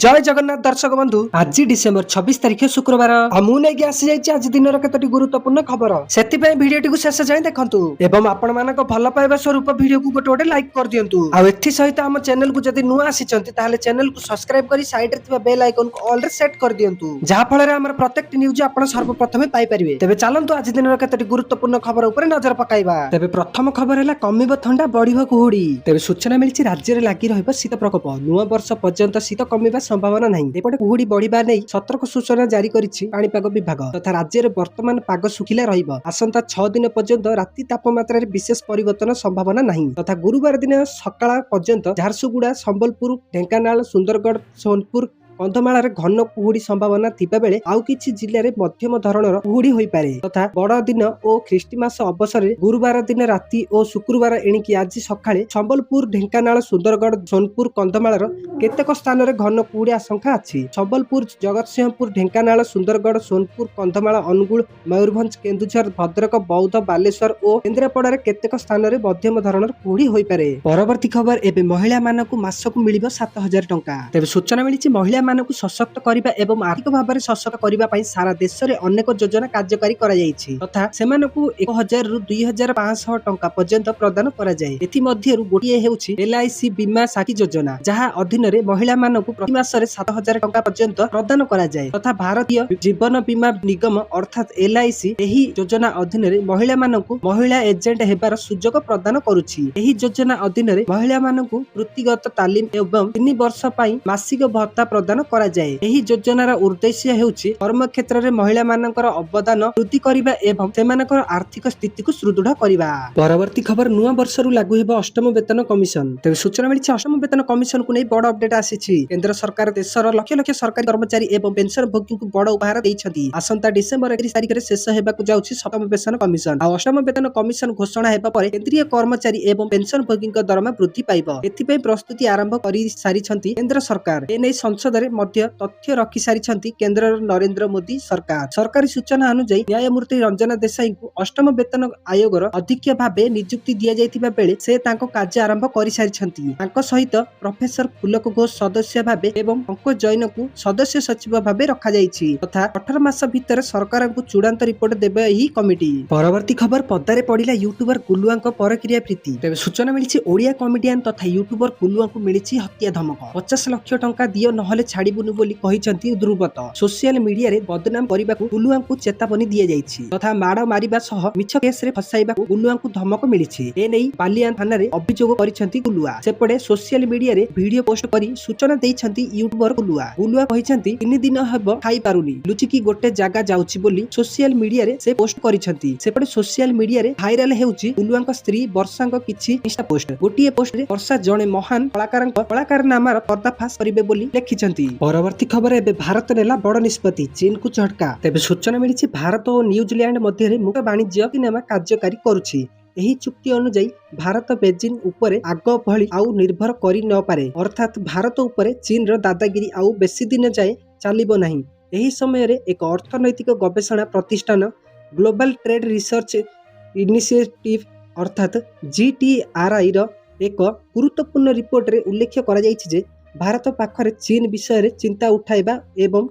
जय जगन्नाथ दर्शक बंधु आज डिसेम्बर 26 तारिख शुक्रवार आसी आज दिन केतोटी गुरुत्वपूर्ण खबर से भिडियो शेष जाए देखंतु एवं आपण मानक भल पाइबा स्वरूप भिडियो को गोटे गोटे लाइक कर दियंतु आ एथि सहित हम चैनल को जदि नुआ आसीचंती ताले चैनल को सब्सक्राइब करी साइड रे थिबा बेल आइकन को ऑल रे सेट कर दियंतु जहा फल रे हमर प्रत्येक न्यूज आपण सर्वप्रथम पाई परिबे। तेबे चलंतु आज दिन केतोटी गुरुत्वपूर्ण खबर ऊपर नजर पकाइबा। तेबे प्रथम खबर हैला कमिबो ठंडा बढ़िबो कुहुडी। तेबे सूचना मिलिछि राज्य रे लागि रहिबो शीत प्रकोप नुआ वर्ष पर्यंत शीत कमिबा संभावना नहीं। एपटे कुहुडी बढ़िबा नै सतर्क सूचना जारी करिछि पाणीपाग विभाग तथा राज्य रे वर्तमान पाग सुखिला रहिबो। आसंता 6 दिन पर्यंत राति तापमात्रा रे विशेष परिवर्तन संभावना नहीं तथा गुरुवार दिन सकाळ पर्यंत झारसुगुड़ा संबलपुर ढेंकानाल सुंदरगढ़ सोनपुर कंधमाल घन कुहुड़ी संभावना थिबा बेले आउ किछि जिल्ला रे मध्यम धरणर कुहुड़ी होई पारे तथा बड़ दिन और ख्रीष्टमास अवसर रे गुरुवार दिन राति और शुक्रवार एणिकी आज सकाळे संबलपुर ढेंकानाल सुंदरगढ़ सोनपुर कंधमाल केतेक स्थान रे घन कुहुड़ी आशंका अछि। संबलपुर जगतसिंहपुर ढेंकानाल सुंदरगढ़ सोनपुर कंधमाल अनुगुल मयूरभंज केन्दुझर भद्रक बौद्ध बालेश्वर और केन्द्रापड़ा रे केतेक स्थान रे मध्यम धरणर कुहुड़ी होई पारे। परवर्ती खबर एबे महिला मानकु मासकु मिलिबो 7000 टंका। तेबे सूचना मिलिछि महिला मानकु सशक्त करिबा एवं आर्थिक भाबरे सशक्त करिबा पई सारा देश रे अनेक योजना कार्यकारी करा जायछि तथा सेमानकु 1000 रु 2500 टंका पर्यंत प्रदान करा जाय। एथि मध्यरु गोटिए हेउछि एलआईसी बीमा साखी योजना जहा अधीन रे महिला मानकु प्रति मास रे 7000 टंका पर्यंत प्रदान करा जाय तथा भारतीय जीवन बीमा निगम अर्थात एलआईसी एही योजना अधीन रे महिला मानकु महिला एजेंट हेबार सुजोग प्रदान करूछि। एही योजना अधीन रे महिला मानकु वृत्तिगत तालीम एवं 3 वर्ष पई मासिक भत्ता प्रदान करा जाय। एही योजनार उद्देश्य हेउछि कर्म क्षेत्र रे महिला मानकर अवदान वृद्धि करिबा एवं सेमानकर आर्थिक स्थिति को सुदृढ़ करिबा। परवर्ती खबर नुआ वर्ष रु लागू हेबो अष्टम वेतन कमिशन। तेबे सूचना मिलिछि अष्टम वेतन कमिशन को नै बड़ अपडेट आसीछि। केंद्र सरकार देशर लक्ष लक्ष सरकारी कर्मचारी एवं पेंशन भोगी को बड़ उपहार दैछथि। आसंता डिसेंबर 31 तारिख रे शेष हेबाकु जाउछि सप्तम वेतन कमिशन। आ अष्टम वेतन कमिशन घोषणा हेबा परे केंद्रीय कर्मचारी एवं पेंशन भोगी को दरमा वृद्धि पाइबो। एथि पई प्रस्तुति आरंभ करि सारिछथि केंद्र सरकार। एनै संसद रे मध्य तथ्य रखि सारिछथि केंद्र नरेंद्र मोदी सरकार। सरकारी सूचना अनुसार न्यायमूर्ति रंजना देसाई को अष्टम वेतन आयोगर अध्यक्ष भाबे नियुक्ति दिया जायतिबा बेले से तांको कार्य आरंभ करि सारिछथि। तांको सहित प्रोफेसर पुलक घोष सदस्य भाबे एवं पंकज जैन को सदस्य सचिव भाबे रखा जायछि तथा 18 मास भितर सरकार को चूड़ांत रिपोर्ट देबे एही कमिटी। परवर्ती खबर पद्दारे पड़िला यूट्यूबर कुलुआंको परक्रिया प्रीति। तेबे सूचना मिलिछि ओडिया कमेडियन तथा यूट्यूबर कुलुआंको मिलिछि हत्या धमक। 50 लाख टंका दियो नहले छाड़िबुनु बोली कहिसंती ध्रुवत। सोशल मीडिया रे बदनाम करिबाकू कुलुआंको चेतावनी दिया जायछि तथा माड़ मारिबा सह मिछ केस रे फसाइबाकू कुलुआंको धमक मिलिछि। ए नै बालियान थाना रे अभियोग करिसंती कुलुआ। सेपटे सोशल मीडिया रे वीडियो पोस्ट करी सूचना दैछंती यूट्यूबर कुलुआ। कुलुआ कहिसंती 3 दिन हेबो खाइ पारुनी लुचिकी गोटे जागा जाउछि बोली सोशल मीडिया रे से पोस्ट करिसंती। सेपटे सोशल मीडिया रे भाइराल हेउछि कुलुआंको स्त्री वर्षांको किछि इंस्टा पोस्ट। गोटिए पोस्ट रे वर्षा जणे महान कलाकार नामार पर्दाफाश करिवे बोली लिखिसंती। परवर्ती खबर एबे भारत नेला बड़ निष्पत्ति चीन को झटका। तेबे सूचना मिलिछि भारत और न्यूजीलैंड मध्य रे मुक्त वाणिज्य सिनेमा कार्यकारी करूछि। एही चुक्ति अनुसार भारत बेजिंग उपरे आग भली आउ निर्भर करि न पारे अर्थात भारत उपरे चीन रो दादागिरी आउ बेसी दिन जाए चलिबो नाही। एही समय रे एक अर्थनैतिक गवेषणा प्रतिष्ठान ग्लोबल ट्रेड रिसर्च इनिशिएटिव अर्थात जीटीआरआई रो एक गुरुत्वपूर्ण रिपोर्ट रे उल्लेख करा जायछि जे भारत पाखरे चीन विषय रे चिंता उठाइबा एवं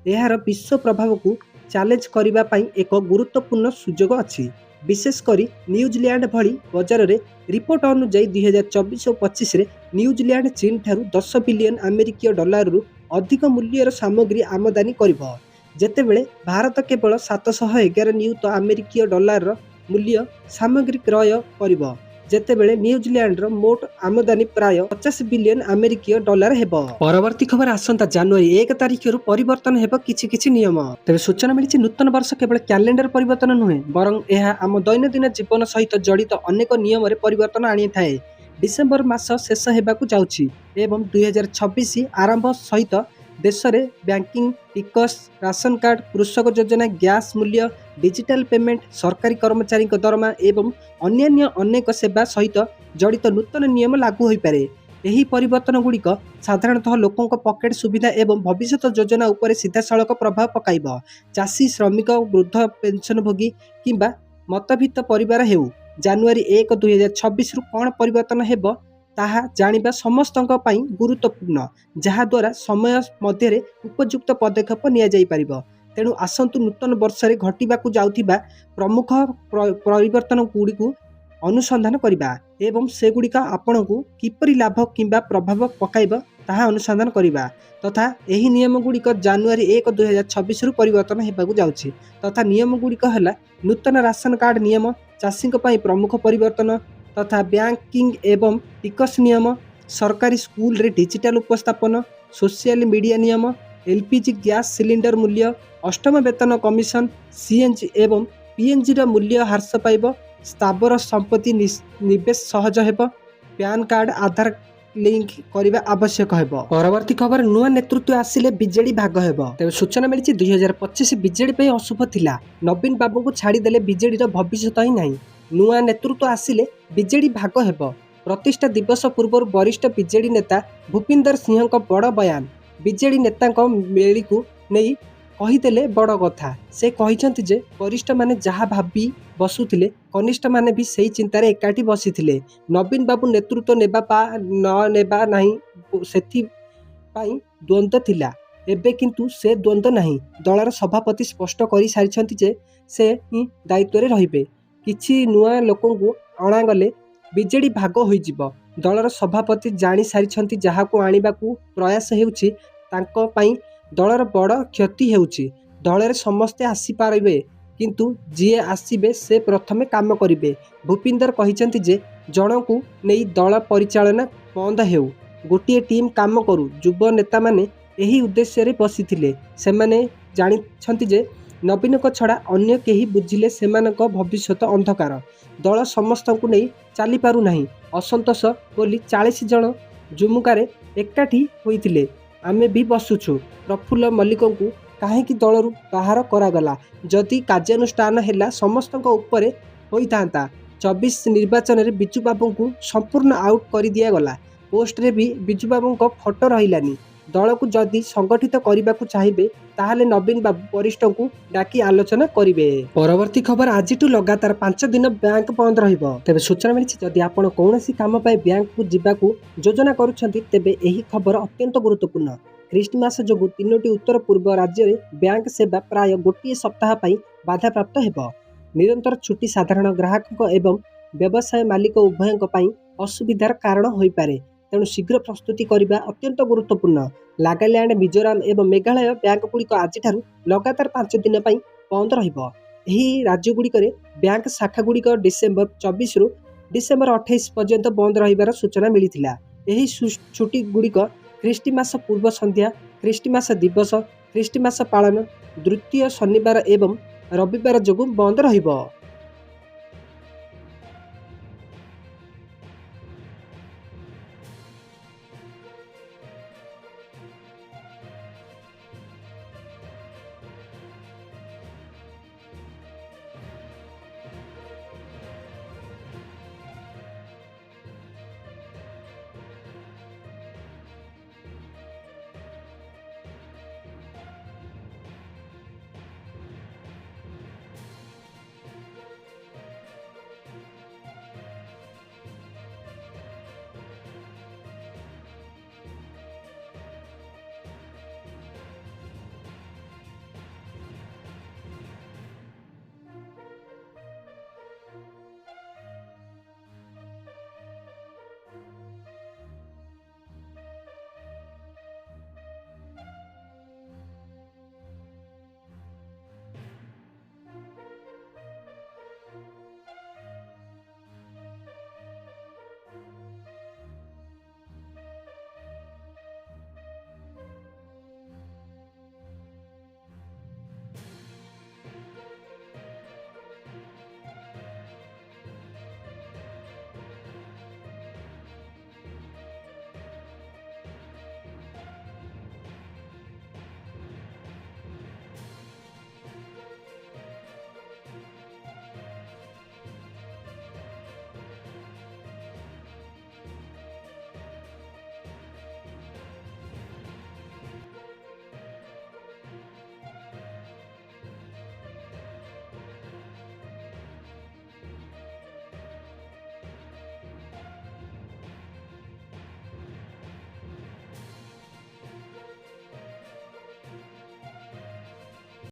एहार विश्व प्रभाव को चैलेंज करिबा पई एक गुरुत्वपूर्ण सुजोग अछि। विशेष करी न्यूजीलैंड भली बाजार रे रिपोर्ट अनुसार 2024 और 25 रे न्यूजीलैंड चीन ठारू 10 बिलियन अमेरिकीय डॉलर रु अधिक मूल्यर सामग्री आमदानी करिबो जेतेबेले भारत केवल 711 नियुत अमेरिकीय डॉलर मूल्य सामग्री क्रय करिबो जेतेबेले न्यूजीलैंड रो मोट आमदानी प्राय 50 बिलियन अमेरिकीय डॉलर हेबो। परवर्ती खबर आसंता जनवरी 1 तारिख रु परिवर्तन हेबो किछि नियम। तेबे सूचना मिलिछि नूतन वर्ष केवल कैलेंडर परिवर्तन नुहे बरं एहा आम दैनंदिन जीवन सहित जड़ित अनेक नियम रे परिवर्तन आनी थाए। डिसेंबर मास शेष हेबाकू जाउछि एवं 2026 आरंभ सहित देश रे बैंकिंग टिकस राशन कार्ड कृषक योजना गैस मूल्य डिजिटल पेमेंट सरकारी कर्मचारी दरमा एवं अन्यान्य अनेक सेवा सहित जड़ित नूतन नियम लागू होई पारे। एही परिवर्तन गुड़िक साधारणतः लोकों पकेट सुविधा एवं भविष्य योजना उपरे सीधासलख प्रभाव पकाइब। चाषी श्रमिक वृद्ध पेंशनभोगी किंबा मतभित्त परिवार हेउ। जनवरी 1 2026 रु कौन परिवर्तन हेब ତାହା ଜାଣିବା ସମସ୍ତଙ୍କ ପାଇଁ ଗୁରୁତ୍ୱପୂର୍ଣ୍ଣ, ଯାହାଦ୍ୱାରା ସମୟ ମଧ୍ୟରେ ଉପଯୁକ୍ତ ପଦକ୍ଷେପ ନିଆଯାଇପାରିବ। ତେଣୁ ଆସନ୍ତୁ ନୂତନ ବର୍ଷରେ ଘଟିବାକୁ ଯାଉଥିବା ପ୍ରମୁଖ ପରିବର୍ତ୍ତନଗୁଡ଼ିକୁ ଅନୁସନ୍ଧାନ କରିବା ଏବଂ ସେଗୁଡ଼ିକ ଆପଣଙ୍କୁ କିପରି ଲାଭ କିମ୍ବା ପ୍ରଭାବ ପକାଇବ ତାହା ଅନୁସନ୍ଧାନ କରିବା। ତଥା ଏହି ନିୟମଗୁଡ଼ିକ ଜାନୁଆରୀ 1, 2026ରୁ ପରିବର୍ତ୍ତନ ହେବାକୁ ଯାଉଛି। ତଥା ନିୟମଗୁଡ଼ିକ ହେଲା ନୂତନ ରାସନ କାର୍ଡ଼ ନିୟମ, ଚାଷୀଙ୍କ ପାଇଁ ପ୍ରମୁଖ ପରିବର୍ତ୍ତନ ତଥା ବ୍ୟାଙ୍କିଂ ଏବଂ ଟିକସ ନିୟମ, ସରକାରୀ ସ୍କୁଲରେ ଡିଜିଟାଲ ଉପସ୍ଥାପନ, ସୋସିଆଲ ମିଡ଼ିଆ ନିୟମ, ଏଲ୍‌ପିଜି ଗ୍ୟାସ୍ ସିଲିଣ୍ଡର ମୂଲ୍ୟ, ଅଷ୍ଟମ ବେତନ କମିଶନ, ସିଏନ୍‌ଜି ଏବଂ ପିଏନ୍‌ଜିର ମୂଲ୍ୟ ହ୍ରାସ ପାଇବ, ସ୍ଥାବର ସମ୍ପତ୍ତି ନିବେଶ ସହଜ ହେବ, ପ୍ୟାନ୍ କାର୍ଡ଼ ଆଧାର ଲିଙ୍କ କରିବା ଆବଶ୍ୟକ ହେବ। ପରବର୍ତ୍ତୀ ଖବର, ନୂଆ ନେତୃତ୍ୱ ଆସିଲେ ବିଜେଡି ଭାଗ ହେବ। ତେବେ ସୂଚନା ମିଳିଛି 2025 ବିଜେଡି ପାଇଁ ଅଶୁଭ ଥିଲା। ନବୀନ ବାବୁଙ୍କୁ ଛାଡ଼ିଦେଲେ ବିଜେଡିର ଭବିଷ୍ୟତ ହିଁ ନାହିଁ। ନୂଆ ନେତୃତ୍ୱ ଆସିଲେ ବିଜେଡି ଭାଗ ହେବ। ପ୍ରତିଷ୍ଠା ଦିବସ ପୂର୍ବରୁ ବରିଷ୍ଠ ବିଜେଡି ନେତା ଭୂପିନ୍ଦର ସିଂହଙ୍କ ବଡ଼ ବୟାନ। ବିଜେଡି ନେତାଙ୍କ ମେଳିକୁ ନେଇ କହିଦେଲେ ବଡ଼ କଥା। ସେ କହିଛନ୍ତି ଯେ ବରିଷ୍ଠମାନେ ଯାହା ଭାବି ବସୁଥିଲେ କନିଷ୍ଠମାନେ ବି ସେହି ଚିନ୍ତାରେ ଏକାଠି ବସିଥିଲେ। ନବୀନ ବାବୁ ନେତୃତ୍ୱ ନେବା ବା ନ ନେବା ନାହିଁ ସେଥିପାଇଁ ଦ୍ୱନ୍ଦ୍ୱ ଥିଲା। ଏବେ କିନ୍ତୁ ସେ ଦ୍ୱନ୍ଦ୍ୱ ନାହିଁ। ଦଳର ସଭାପତି ସ୍ପଷ୍ଟ କରିସାରିଛନ୍ତି ଯେ ସେ ହିଁ ଦାୟିତ୍ୱରେ ରହିବେ। କିଛି ନୂଆ ଲୋକଙ୍କୁ ଅଣାଗଲେ ବିଜେଡି ଭାଗ ହୋଇଯିବ। ଦଳର ସଭାପତି ଜାଣି ସାରିଛନ୍ତି ଯାହାକୁ ଆଣିବାକୁ ପ୍ରୟାସ ହେଉଛି ତାଙ୍କ ପାଇଁ ଦଳର ବଡ଼ କ୍ଷତି ହେଉଛି। ଦଳରେ ସମସ୍ତେ ଆସିପାରିବେ କିନ୍ତୁ ଯିଏ ଆସିବେ ସେ ପ୍ରଥମେ କାମ କରିବେ। ଭୂପିନ୍ଦର କହିଛନ୍ତି ଯେ ଜଣକୁ ନେଇ ଦଳ ପରିଚାଳନା ବନ୍ଦ ହେଉ, ଗୋଟିଏ ଟିମ୍ କାମ କରୁ। ଯୁବ ନେତାମାନେ ଏହି ଉଦ୍ଦେଶ୍ୟରେ ବସିଥିଲେ। ସେମାନେ ଜାଣିଛନ୍ତି ଯେ ନବୀନଙ୍କ ଛଡ଼ା ଅନ୍ୟ କେହି ବୁଝିଲେ ସେମାନଙ୍କ ଭବିଷ୍ୟତ ଅନ୍ଧକାର। ଦଳ ସମସ୍ତଙ୍କୁ ନେଇ ଚାଲିପାରୁନାହିଁ। ଅସନ୍ତୋଷ ବୋଲି 40 ଜଣ ଜୁମୁକାରେ ଏକାଠି ହୋଇଥିଲେ। ଆମେ ବି ବସୁଛୁ। ପ୍ରଫୁଲ୍ଲ ମଲ୍ଲିକଙ୍କୁ କାହିଁକି ଦଳରୁ ବାହାର କରାଗଲା? ଯଦି କାର୍ଯ୍ୟାନୁଷ୍ଠାନ ହେଲା ସମସ୍ତଙ୍କ ଉପରେ ହୋଇଥାନ୍ତା। 24 ନିର୍ବାଚନରେ ବିଜୁବାବୁଙ୍କୁ ସମ୍ପୂର୍ଣ୍ଣ ଆଉଟ୍ କରିଦିଆଗଲା। ପୋଷ୍ଟରେ ବି ବିଜୁବାବୁଙ୍କ ଫଟୋ ରହିଲାନି। ଦଳକୁ ଯଦି ସଂଗଠିତ କରିବାକୁ ଚାହିଁବେ ତାହେଲେ ନବୀନ ବାବୁ ବରିଷ୍ଠଙ୍କୁ ଡାକି ଆଲୋଚନା କରିବେ। ପରବର୍ତ୍ତୀ ଖବର, ଆଜିଠୁ ଲଗାତାର 5 ଦିନ ବ୍ୟାଙ୍କ ବନ୍ଦ ରହିବ। ତେବେ ସୂଚନା ମିଳିଛି ଯଦି ଆପଣ କୌଣସି କାମ ପାଇଁ ବ୍ୟାଙ୍କକୁ ଯିବାକୁ ଯୋଜନା କରୁଛନ୍ତି ତେବେ ଏହି ଖବର ଅତ୍ୟନ୍ତ ଗୁରୁତ୍ୱପୂର୍ଣ୍ଣ। ଖ୍ରୀଷ୍ଟମାସ ଯୋଗୁଁ 3ଟି ଉତ୍ତର ପୂର୍ବ ରାଜ୍ୟରେ ବ୍ୟାଙ୍କ ସେବା ପ୍ରାୟ ଗୋଟିଏ ସପ୍ତାହ ପାଇଁ ବାଧାପ୍ରାପ୍ତ ହେବ। ନିରନ୍ତର ଛୁଟି ସାଧାରଣ ଗ୍ରାହକଙ୍କ ଏବଂ ବ୍ୟବସାୟ ମାଲିକ ଉଭୟଙ୍କ ପାଇଁ ଅସୁବିଧାର କାରଣ ହୋଇପାରେ। ତେଣୁ ଶୀଘ୍ର ପ୍ରସ୍ତୁତି କରିବା ଅତ୍ୟନ୍ତ ଗୁରୁତ୍ୱପୂର୍ଣ୍ଣ। ନାଗାଲ୍ୟାଣ୍ଡ, ମିଜୋରାମ ଏବଂ ମେଘାଳୟ ବ୍ୟାଙ୍କଗୁଡ଼ିକ ଆଜିଠାରୁ ଲଗାତାର 5 ଦିନ ପାଇଁ ବନ୍ଦ ରହିବ। ଏହି ରାଜ୍ୟଗୁଡ଼ିକରେ ବ୍ୟାଙ୍କ ଶାଖାଗୁଡ଼ିକ ଡିସେମ୍ବର 24ରୁ ଡିସେମ୍ବର 28 ପର୍ଯ୍ୟନ୍ତ ବନ୍ଦ ରହିବାର ସୂଚନା ମିଳିଥିଲା। ଏହି ଛୁଟିଗୁଡ଼ିକ ଖ୍ରୀଷ୍ଟମାସ ପୂର୍ବ ସନ୍ଧ୍ୟା, ଖ୍ରୀଷ୍ଟମାସ ଦିବସ, ଖ୍ରୀଷ୍ଟମାସ ପାଳନ, ଦ୍ୱିତୀୟ ଶନିବାର ଏବଂ ରବିବାର ଯୋଗୁଁ ବନ୍ଦ ରହିବ।